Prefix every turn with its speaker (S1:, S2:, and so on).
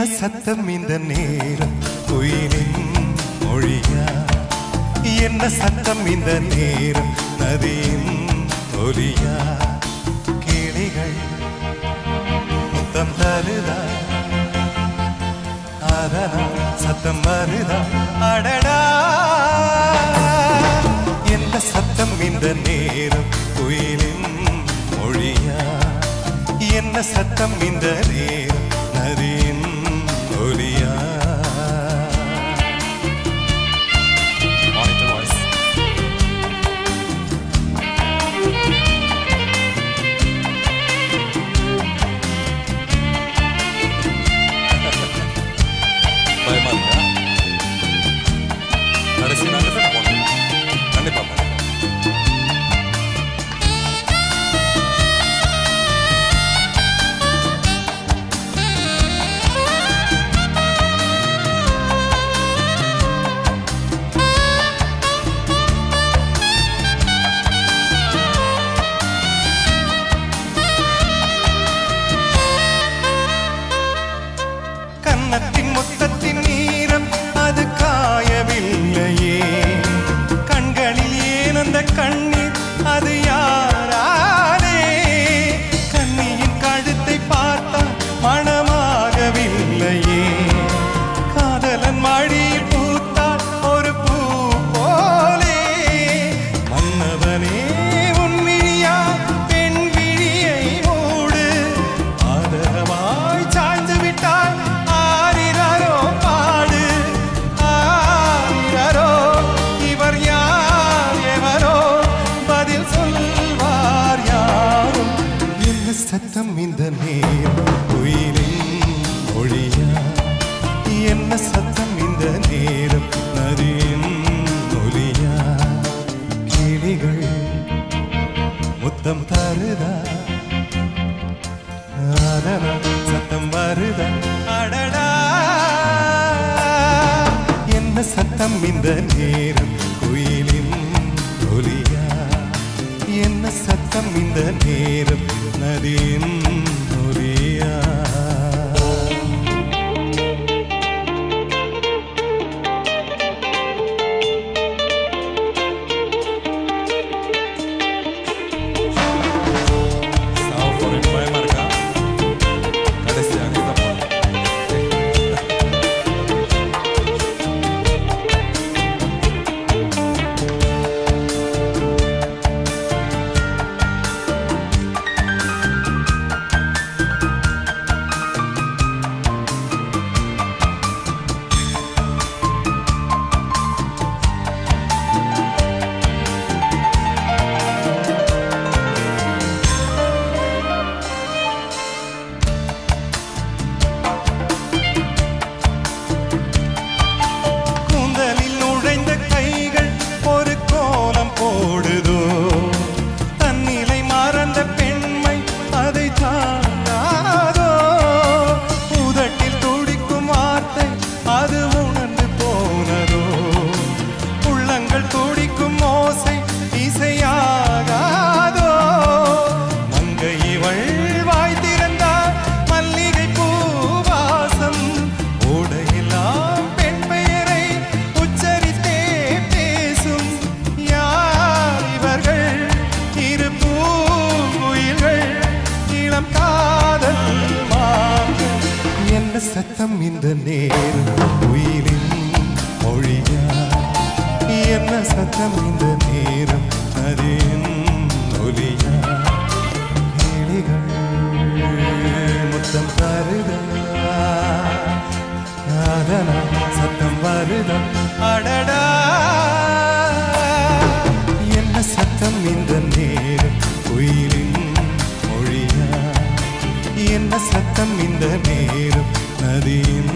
S1: என்ன சத்தம் இந்த நேரம் குயிலின் மொழியா? என்ன சத்தம் இந்த நேரம் நதியின் ஒலியா? கிளிகள் முத்தம் தருதா? அதனால் சத்தம் வருதா? அடடா, என்ன சத்தம் இந்த நேரம் குயிலின் மொழியா? என்ன சத்தம் இந்த நேரம் நதியின் ஒலியா? கன்னத்தின் முத்தத்தின் நீரம் அது காயவில்லையே, கண்களில் ஏன் அந்த கண்ணீர் அது யாராலே? கண்ணியின் கழுத்தை பார்த்தால் மனமாகவில்லையே, காதலன் மடியில் பூத்தால் ஒரு பூ போலே. மன்னவனே உன் விழியா பெண் விழியை மூடு, ஆதரவாய் சாய்ந்து விட்டால் சத்தம் இந்த நேரம் குயிலின் மொழியா? என்ன சத்தம் இந்த நேரம் நதியின் ஒலியா? கிளிகள் முத்தம் தருதா? அதனால் சத்தம் வருதா? அடடா, என்ன சத்தம் இந்த நேரம் குயிலின் ஒலியா? என்ன சத்தம் இந்த நேரம் நதியின் ஒலியா? சத்தம் இந்த நேரம் குயிலின் மொழியா? என்ன சத்தம் இந்த நேரம் நதியின் ஒலியா? கிளிகள் முத்தம் தருதா? அதனால் சத்தம் வருதா? அடடா, என்ன சத்தம் இந்த நேரம் குயிலின் மொழியா? என்ன சத்தம் இந்த நேரம் நதியின்